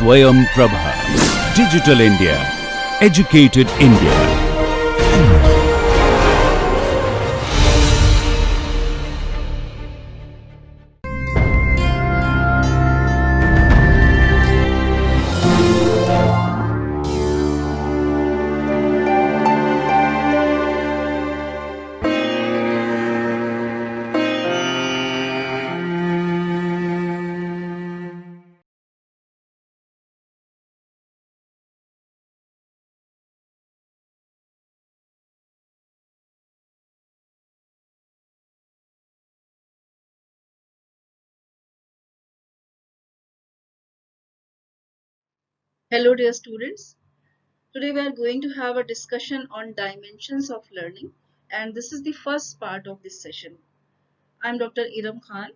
Swayam Prabha. Digital India. Educated India. Hello, dear students. Today we are going to have a discussion on dimensions of learning, and this is the first part of this session. I'm Dr. Iram Khan,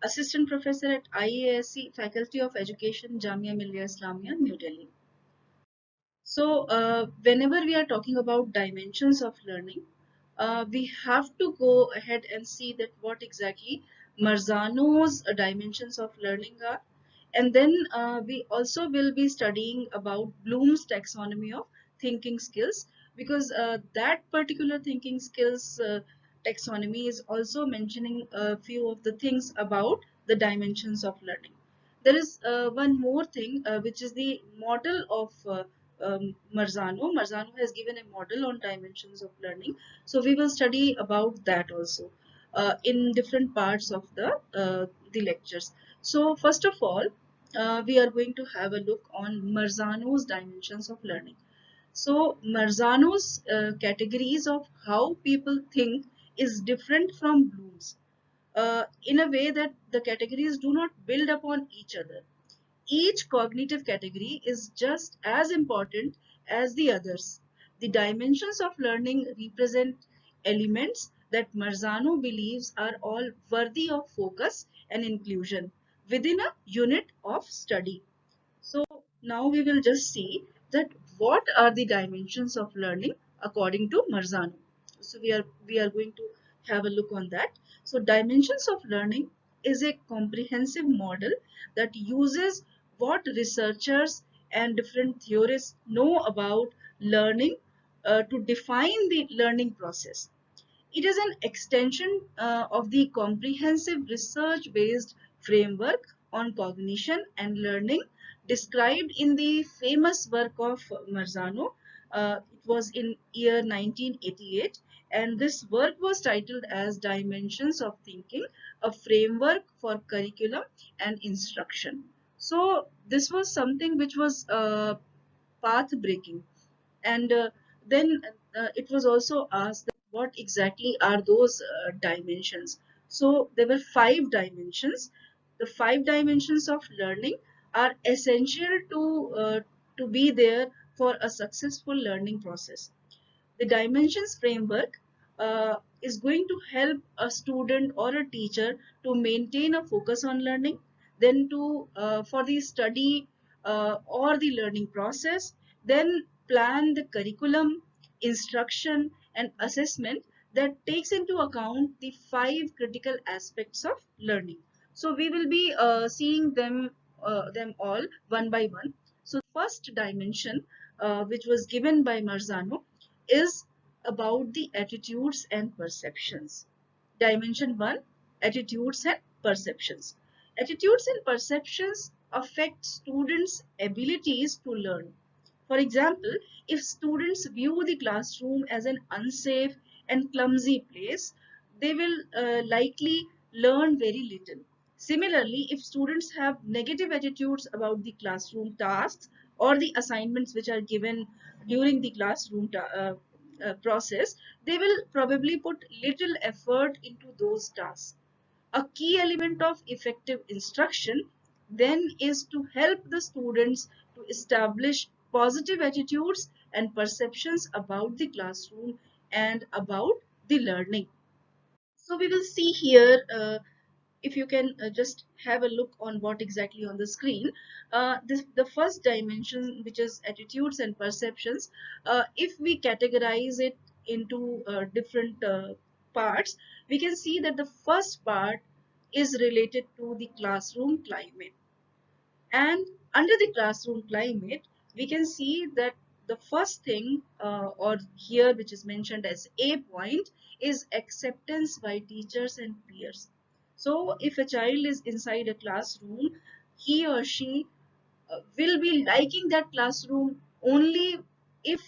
Assistant Professor at IASC Faculty of Education, Jamia Millia Islamia, New Delhi. So, whenever we are talking about dimensions of learning, we have to go ahead and see that what exactly Marzano's dimensions of learning are. And then we also will be studying about Bloom's taxonomy of thinking skills, because that particular thinking skills taxonomy is also mentioning a few of the things about the dimensions of learning. There is one more thing, which is the model of Marzano. Marzano has given a model on dimensions of learning. So we will study about that also in different parts of the lectures. So first of all, we are going to have a look on Marzano's dimensions of learning. So Marzano's categories of how people think is different from Bloom's, in a way that the categories do not build upon each other. Each cognitive category is just as important as the others. The dimensions of learning represent elements that Marzano believes are all worthy of focus and inclusion within a unit of study. So now we will just see that what are the dimensions of learning according to Marzano. So we are going to have a look on that. So dimensions of learning is a comprehensive model that uses what researchers and different theorists know about learning to define the learning process. It is an extension of the comprehensive research-based framework on cognition and learning described in the famous work of Marzano. It was in year 1988, and this work was titled as Dimensions of Thinking, a framework for curriculum and instruction. So this was something which was path breaking, and then it was also asked that what exactly are those dimensions. So there were 5 dimensions. The 5 dimensions of learning are essential to be there for a successful learning process. The dimensions framework is going to help a student or a teacher to maintain a focus on learning, then to for the study or the learning process, then plan the curriculum, instruction and assessment that takes into account the 5 critical aspects of learning. So we will be seeing them all one by one. So first dimension, which was given by Marzano, is about the attitudes and perceptions. Dimension 1, attitudes and perceptions. Attitudes and perceptions affect students' abilities to learn. For example, if students view the classroom as an unsafe and clumsy place, they will likely learn very little. Similarly, if students have negative attitudes about the classroom tasks or the assignments which are given during the classroom process, they will probably put little effort into those tasks. A key element of effective instruction then is to help the students to establish positive attitudes and perceptions about the classroom and about the learning. So we will see here, if you can just have a look on what exactly on the screen. The first dimension, which is attitudes and perceptions, if we categorize it into different parts, we can see that the first part is related to the classroom climate, and Under the classroom climate, we can see that the first thing or here which is mentioned as a point is acceptance by teachers and peers. So if a child is inside a classroom, he or she will be liking that classroom only if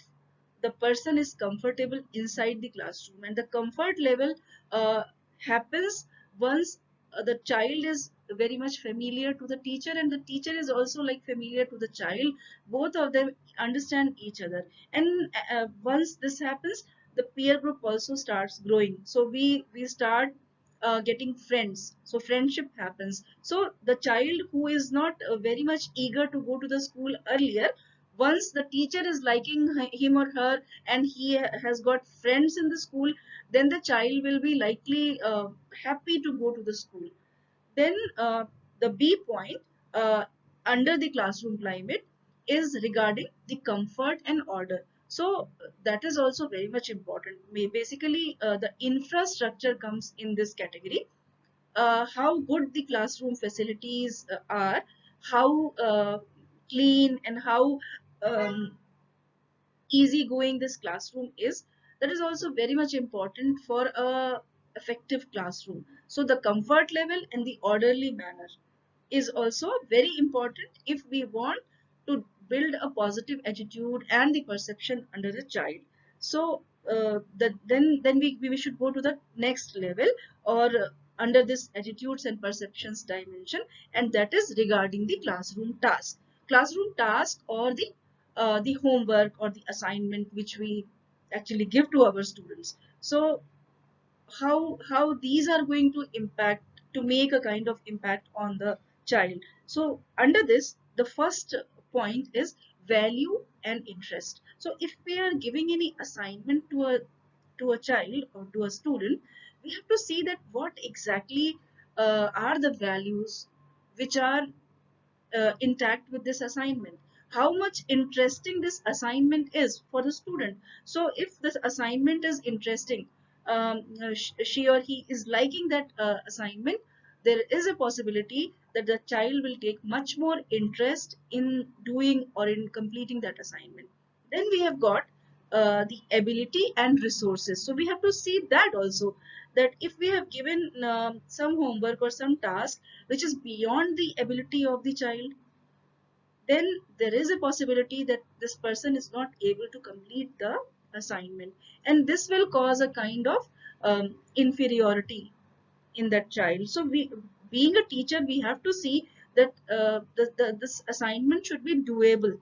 the person is comfortable inside the classroom, and the comfort level uh, happens once the child is very much familiar to the teacher and the teacher is also like familiar to the child. Both of them understand each other, and once this happens, the peer group also starts growing. So we start getting friends, so friendship happens. So the child who is not very much eager to go to the school earlier, once the teacher is liking him or her and he has got friends in the school, then the child will be likely happy to go to the school. Then the B point uh, under the classroom climate is regarding the comfort and order. So that is also very much important. Basically, the infrastructure comes in this category. How good the classroom facilities are, how clean and how easygoing this classroom is, that is also very much important for a effective classroom. So the comfort level and the orderly manner is also very important if we want to build a positive attitude and the perception under the child. So then we should go to the next level or under this attitudes and perceptions dimension, and that is regarding the classroom task or the homework or the assignment which we actually give to our students. So how these are going to impact, to make a kind of impact on the child. So under this, the first point is value and interest. So if we are giving any assignment to a child or to a student, we have to see that what exactly are the values which are intact with this assignment, how much interesting this assignment is for the student. So if this assignment is interesting, she or he is liking that assignment, there is a possibility that the child will take much more interest in doing or in completing that assignment. Then we have got the ability and resources. So we have to see that also, that if we have given some homework or some task which is beyond the ability of the child, then there is a possibility that this person is not able to complete the assignment, and this will cause a kind of inferiority in that child. So we, being a teacher, we have to see that this assignment should be doable.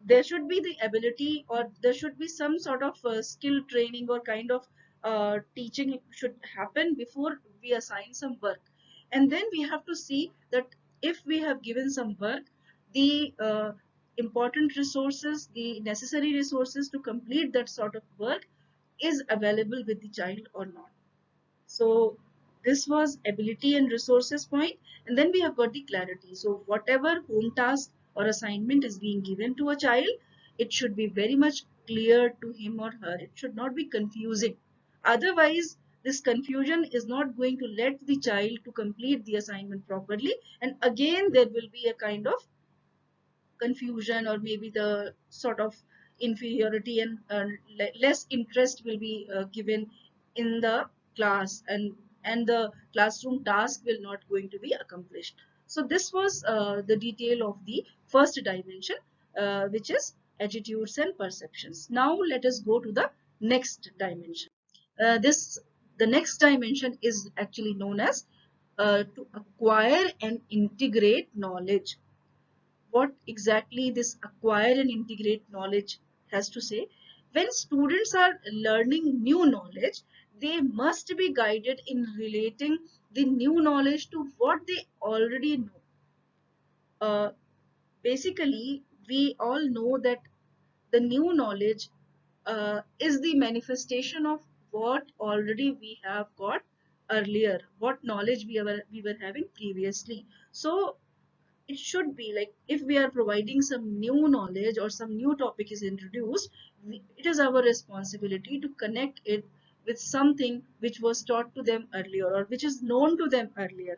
There should be the ability, or there should be some sort of skill training or kind of teaching should happen before we assign some work. And then we have to see that if we have given some work, the important resources, the necessary resources to complete that sort of work is available with the child or not. So this was ability and resources point, and then we have got the clarity. So whatever home task or assignment is being given to a child, it should be very much clear to him or her. It should not be confusing. Otherwise, this confusion is not going to let the child to complete the assignment properly, and again there will be a kind of confusion or maybe the sort of inferiority, and less interest will be given in the class, and the classroom task will not going to be accomplished. So this was the detail of the first dimension, which is attitudes and perceptions. Now let us go to the next dimension. This The next dimension is actually known as to acquire and integrate knowledge. What exactly this acquire and integrate knowledge has to say? When students are learning new knowledge, they must be guided in relating the new knowledge to what they already know. Uh, Basically, we all know that the new knowledge is the manifestation of what already we have got earlier, what knowledge we were having previously. So it should be like, if we are providing some new knowledge or some new topic is introduced, it is our responsibility to connect it with something which was taught to them earlier or which is known to them earlier.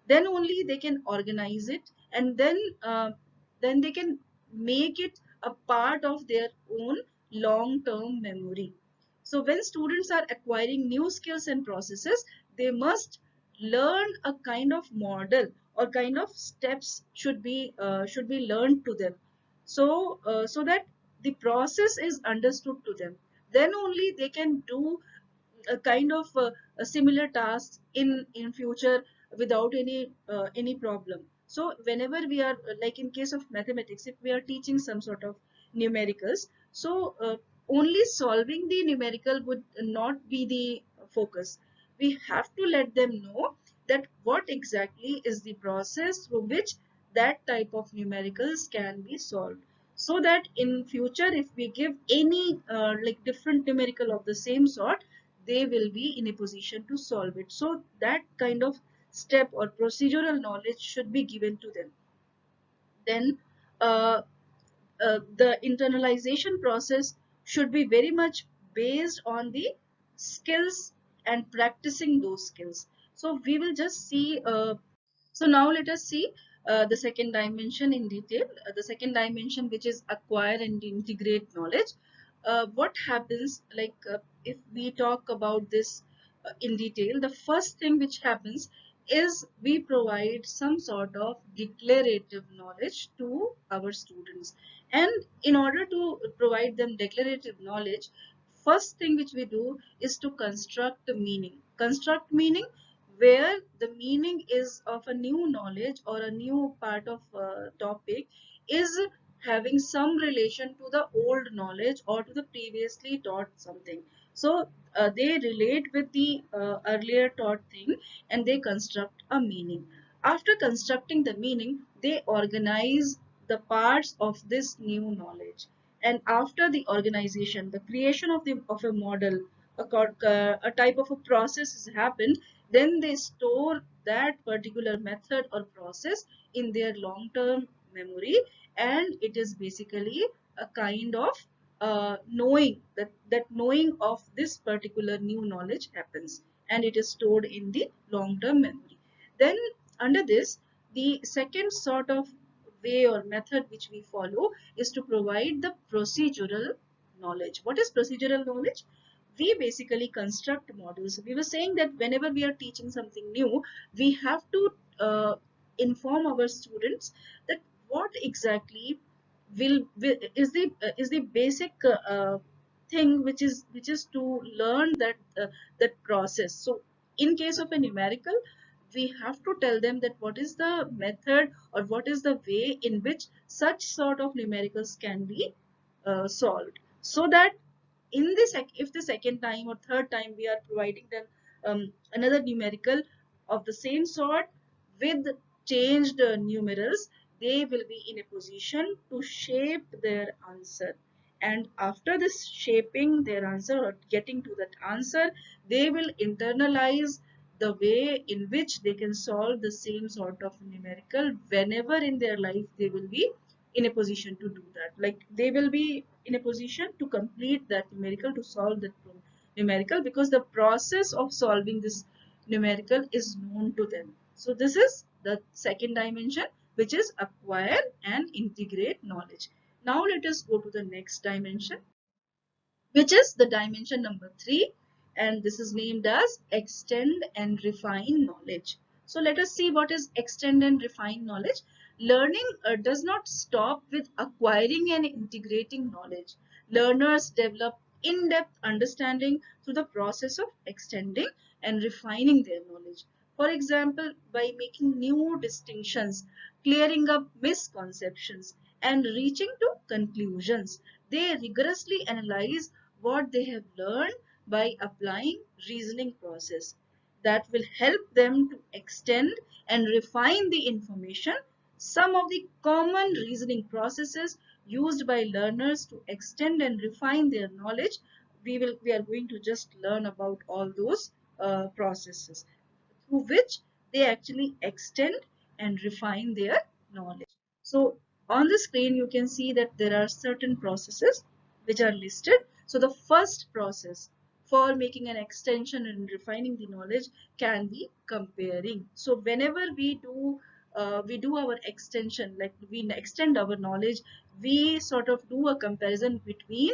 Then only they can organize it and then they can make it a part of their own long-term memory. So when students are acquiring new skills and processes, they must learn a kind of model, or kind of steps should be learned to them, so that the process is understood to them. Then only they can do a kind of a similar tasks in future without any problem. So whenever we are like in case of mathematics, if we are teaching some sort of numericals, so only solving the numerical would not be the focus. We have to let them know that what exactly is the process through which that type of numericals can be solved, so that in future if we give any like different numerical of the same sort, they will be in a position to solve it. So that kind of step or procedural knowledge should be given to them. Then uh, the internalization process should be very much based on the skills and practicing those skills. So we will just see so now let us see the second dimension in detail. The second dimension, which is acquire and integrate knowledge. What happens, like if we talk about this in detail, the first thing which happens is we provide some sort of declarative knowledge to our students. And in order to provide them declarative knowledge, first thing which we do is to construct the meaning. Construct meaning where the meaning is of a new knowledge or a new part of topic is having some relation to the old knowledge or to the previously taught something. So they relate with the earlier taught thing, and they construct a meaning. After constructing the meaning, they organize the parts of this new knowledge. And after the organization, the creation of a model, a type of a process has happened, then they store that particular method or process in their long-term memory, and it is basically a kind of knowing that knowing of this particular new knowledge happens, and it is stored in the long-term memory. Then under this, the second sort of way or method which we follow is to provide the procedural knowledge. What is procedural knowledge? We basically construct models. We were saying that whenever we are teaching something new, we have to inform our students that what exactly is the basic thing which is to learn that process. So in case of a numerical, we have to tell them that what is the method or what is the way in which such sort of numericals can be solved, so that in the if the second time or third time we are providing them another numerical of the same sort with changed numerals, they will be in a position to shape their answer. And after this shaping their answer or getting to that answer, they will internalize the way in which they can solve the same sort of numerical whenever in their life they will be in a position to do that. Like they will be in a position to complete that numerical, to solve that numerical, because the process of solving this numerical is known to them. So this is the second dimension, which is acquire and integrate knowledge. Now let us go to the next dimension, which is the dimension number 3, and this is named as extend and refine knowledge. So let us see what is extend and refine knowledge. Learning does not stop with acquiring and integrating knowledge. Learners develop in-depth understanding through the process of extending and refining their knowledge. For example, by making new distinctions, clearing up misconceptions, and reaching to conclusions, they rigorously analyze what they have learned by applying reasoning process that will help them to extend and refine the information. Some of the common reasoning processes used by learners to extend and refine their knowledge, we are going to just learn about all those processes through which they actually extend and refine their knowledge. So on the screen you can see that there are certain processes which are listed. So the first process for making an extension and refining the knowledge can be comparing. So whenever we do we do our extension, like we extend our knowledge, we sort of do a comparison between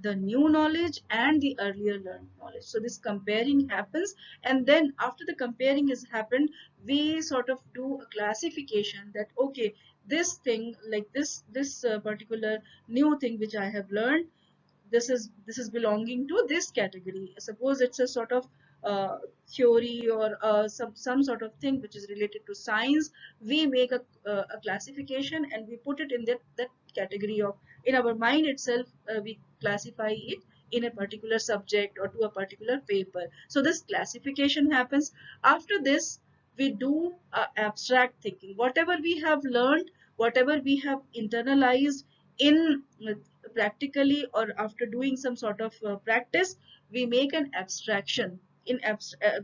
the new knowledge and the earlier learned knowledge. So this comparing happens, and then after the comparing has happened, we sort of do a classification that okay, this thing, like this particular new thing which I have learned, this is belonging to this category. Suppose it's a sort of uh, theory or some sort of thing which is related to science. We make a classification and we put it in that category of, in our mind itself, we classify it in a particular subject or to a particular paper. So this classification happens. After this, we do abstract thinking. Whatever we have learned, whatever we have internalized in practically or after doing some sort of practice, we make an abstraction.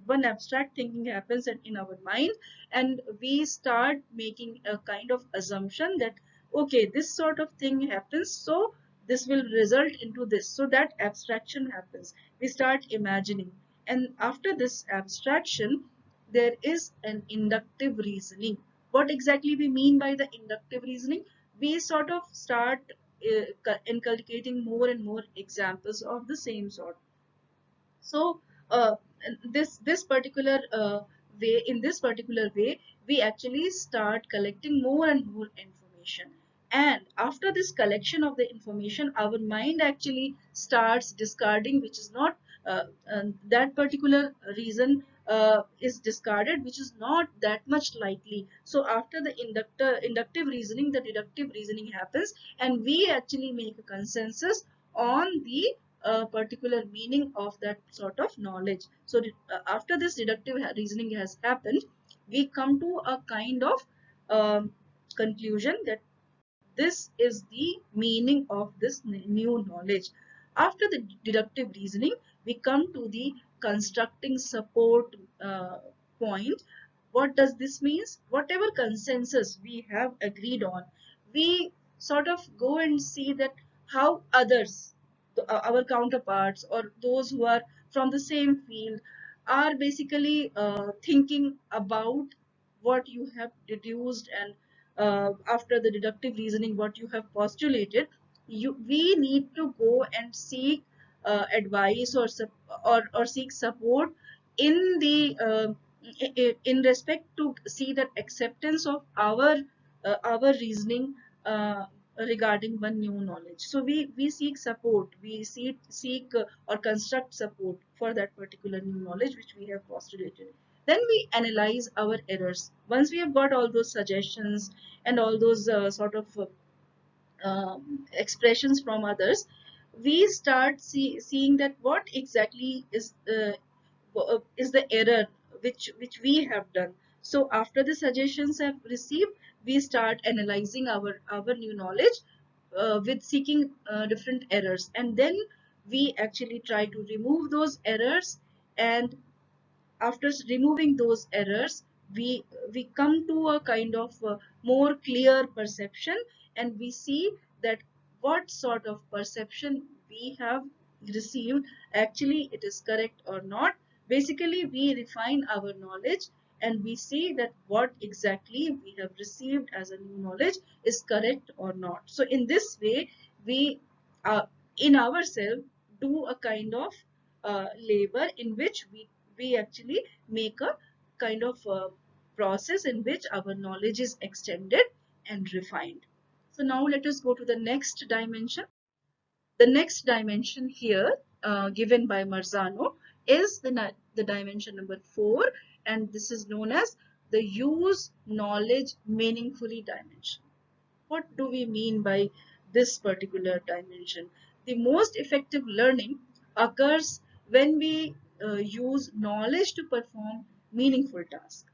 One abstract thinking happens in our mind, and we start making a kind of assumption that okay, this sort of thing happens, so this will result into this. So that abstraction happens. We start imagining, and after this abstraction, there is an inductive reasoning. What exactly we mean by the inductive reasoning? We sort of start inculcating more and more examples of the same sort. So uh, this particular way, in this particular way, we actually start collecting more and more information. And after this collection of the information, our mind actually starts discarding, which is not that particular reason is discarded, which is not that much likely. So after the inductive reasoning, the deductive reasoning happens, and we actually make a consensus on the particular meaning of that sort of knowledge. So after this deductive reasoning has happened, we come to a kind of conclusion that this is the meaning of this new knowledge. After the deductive reasoning, we come to the constructing support point. What does this mean? Whatever consensus we have agreed on, we sort of go and see that how others, our counterparts or those who are from the same field, are basically thinking about what you have deduced, and after the deductive reasoning what you have postulated. We need to go and seek advice or seek support in the in respect to see that acceptance of our reasoning uh, regarding one new knowledge. So we seek support, we seek or construct support for that particular new knowledge which we have postulated. Then we analyze our errors. Once we have got all those suggestions and all those sort of expressions from others, we start seeing that what exactly is the error which we have done. So after the suggestions have received, we start analyzing our new knowledge with seeking different errors, and then we actually try to remove those errors. And after removing those errors, we come to a kind of more clear perception, and we see that what sort of perception we have received, actually it is correct or not. Basically we refine our knowledge, and we see that what exactly we have received as a new knowledge is correct or not. So in this way, we in ourselves do a kind of labor in which we actually make a kind of process in which our knowledge is extended and refined. So now let us go to the next dimension. The next dimension here given by Marzano is the dimension number 4, and this is known as the use knowledge meaningfully dimension. What do we mean by this particular dimension? The most effective learning occurs when we use knowledge to perform meaningful tasks.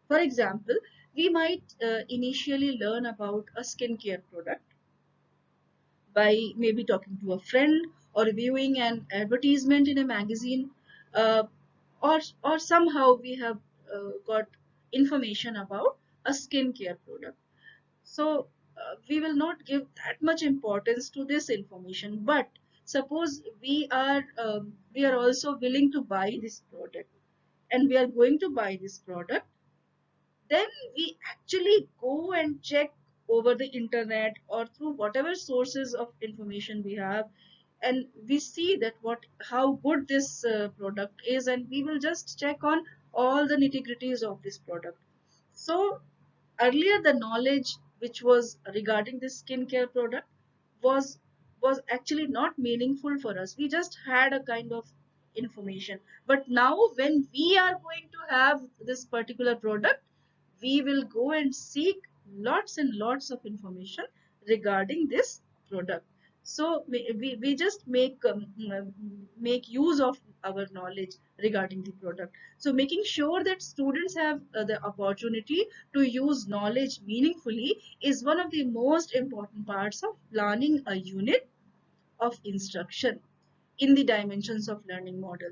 For example, we might initially learn about a skincare product by maybe talking to a friend or viewing an advertisement in a magazine, uh, or somehow we have got information about a skincare product. So we will not give that much importance to this information. But suppose we are also willing to buy this product, and we are going to buy this product. then we actually go and check over the internet or through whatever sources of information we have, and we see that what how good this product is, and we will just check on all the nitty-gritties of this product. So earlier the knowledge which was regarding this skincare product was was actually not meaningful for us. We just had a kind of information. But now when we are going to have this particular product, we will go and seek lots and lots of information regarding this product. So we just make use of our knowledge regarding the product. So making sure that students have the opportunity to use knowledge meaningfully is one of the most important parts of planning a unit of instruction in the dimensions of learning model.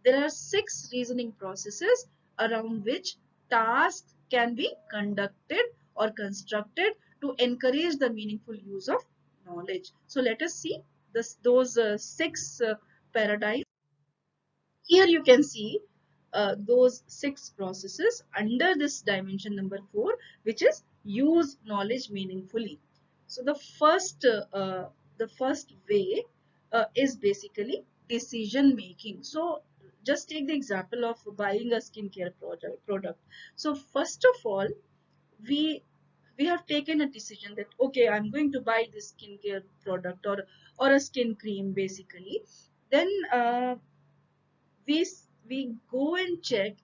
There are 6 reasoning processes around which tasks can be conducted or constructed to encourage the meaningful use of knowledge. So let us see those 6 paradigms. Here you can see those 6 processes under this dimension number 4, which is use knowledge meaningfully. So the first way is basically decision making. So just take the example of buying a skincare product. So first of all, we we have taken a decision that okay, I'm going to buy this skincare product or a skin cream basically. Then we go and check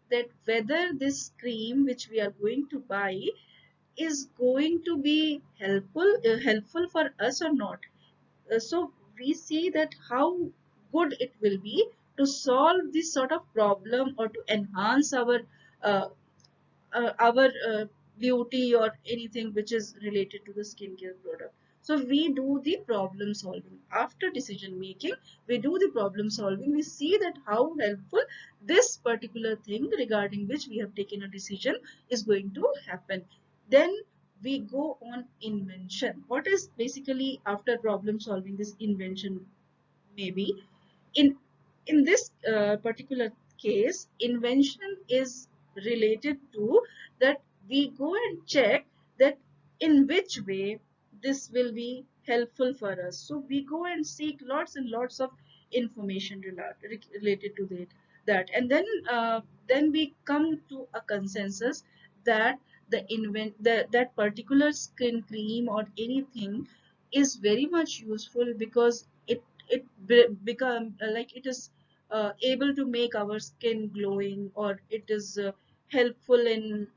that whether this cream which we are going to buy is going to be helpful for us or not. So we see that how good it will be to solve this sort of problem or to enhance uh, our beauty or anything which is related to the skincare product. So we do the problem solving. After decision making, we do the problem solving. We see that how helpful this particular thing regarding which we have taken a decision is going to happen. Then we go on invention. What is basically after problem solving this invention? Maybe in this particular case, invention is related to that we go and check that in which way this will be helpful for us. So we go and seek lots and lots of information related to that, and then we come to a consensus that that particular skin cream or anything is very much useful because it become like it is able to make our skin glowing, or it is helpful in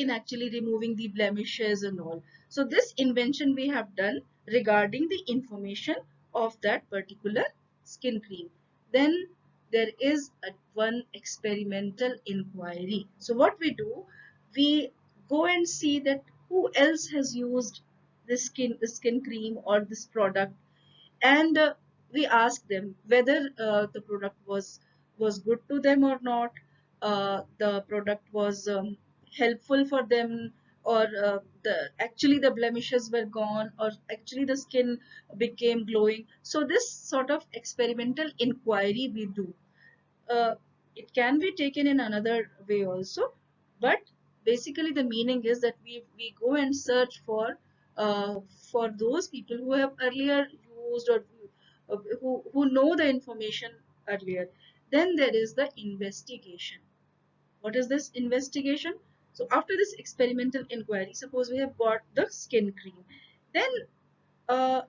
actually removing the blemishes and all. So this invention we have done regarding the information of that particular skin cream. Then there is one experimental inquiry. So what we do, we go and see that who else has used the skin cream or this product, and we ask them whether the product was good to them or not, the product was helpful for them, or the actually the blemishes were gone, or actually the skin became glowing. So this sort of experimental inquiry we do. uh, it can be taken in another way also, but basically the meaning is that we go and search for those people who have earlier used, or who know the information earlier. Then there is the investigation. What is this investigation? So after this experimental inquiry, suppose we have got the skin cream, then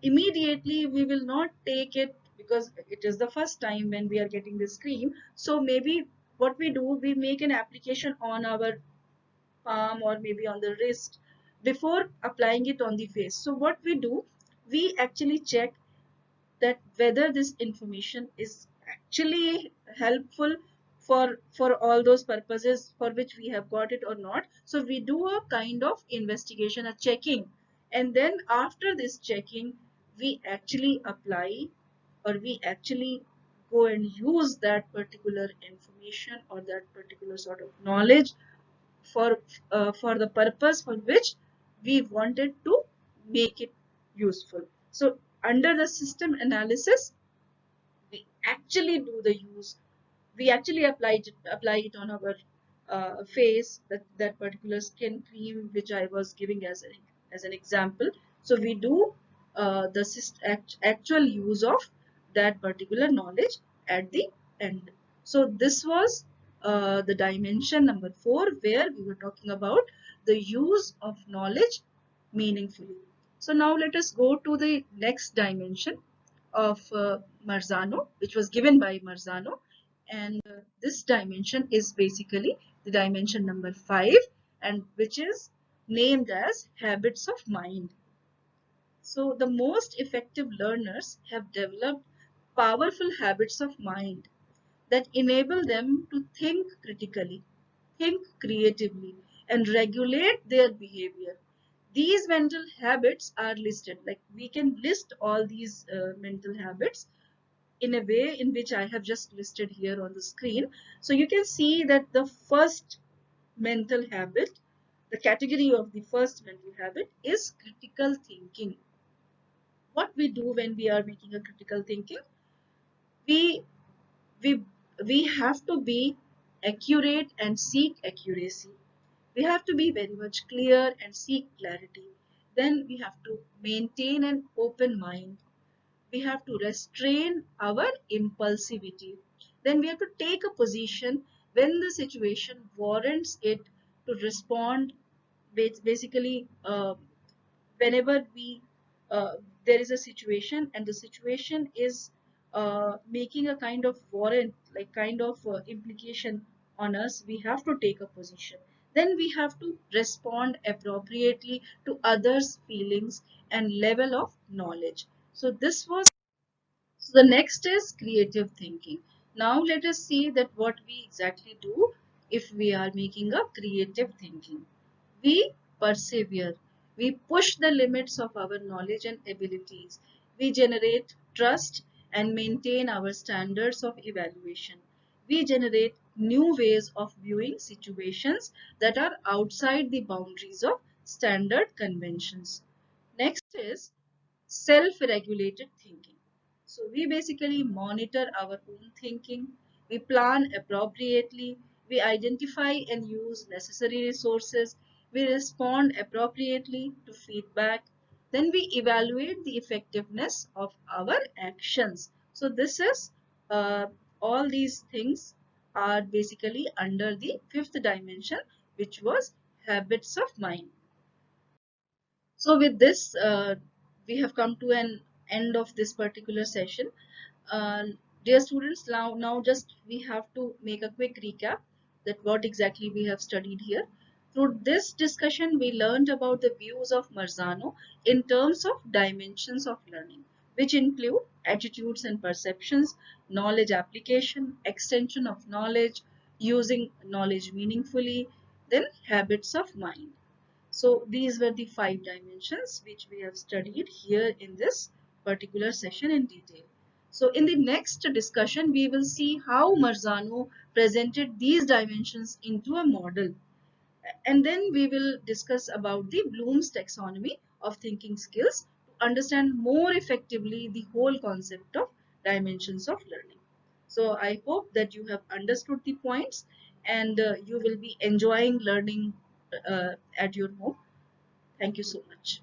immediately we will not take it because it is the first time when we are getting this cream. So maybe what we do, we make an application on our palm or maybe on the wrist before applying it on the face. So what we do, we actually check that whether this information is actually helpful for all those purposes for which we have got it or not. So we do a kind of investigation, a checking, and then after this checking, we actually apply, or we actually go and use that particular information or that particular sort of knowledge for the purpose for which we wanted to make it useful. So under the system analysis, we actually do the use. We actually apply it on our face, that particular skin cream which I was giving as an example. So we do the actual use of that particular knowledge at the end. So this was the dimension number 4, where we were talking about the use of knowledge meaningfully. So now let us go to the next dimension of Marzano, which was given by Marzano. And this dimension is basically the dimension number 5, and which is named as habits of mind. So the most effective learners have developed powerful habits of mind that enable them to think critically, think creatively, and regulate their behavior. These mental habits are listed, like we can list all these mental habits in a way in which I have just listed here on the screen. So you can see that the first mental habit, the category of the first mental habit, is critical thinking. What we do when we are making a critical thinking, we we we have to be accurate and seek accuracy. We have to be very much clear and seek clarity. Then we have to maintain an open mind. We have to restrain our impulsivity. Then we have to take a position when the situation warrants it, to respond basically whenever we uh, there is a situation and the situation is making a kind of warrant, like kind of implication on us, we have to take a position. Then we have to respond appropriately to others feelings and level of knowledge. So this was, so the next is creative thinking. Now let us see that what we exactly do if we are making a creative thinking. We persevere. We push the limits of our knowledge and abilities. We generate trust and maintain our standards of evaluation. We generate new ways of viewing situations that are outside the boundaries of standard conventions. Next is self-regulated thinking. So we basically monitor our own thinking, we plan appropriately, we identify and use necessary resources, we respond appropriately to feedback, then we evaluate the effectiveness of our actions. So this is all these things are basically under the fifth dimension, which was habits of mind. So with this, we have come to an end of this particular session. Uh, Dear students, now just we have to make a quick recap that what exactly we have studied here. Through this discussion, we learned about the views of Marzano in terms of dimensions of learning, which include attitudes and perceptions, knowledge application, extension of knowledge, using knowledge meaningfully, then habits of mind. So these were the 5 dimensions which we have studied here in this particular session in detail. So in the next discussion, we will see how Marzano presented these dimensions into a model. And then we will discuss about the Bloom's taxonomy of thinking skills to understand more effectively the whole concept of dimensions of learning. So I hope that you have understood the points, and you will be enjoying learning at your home. Thank you so much.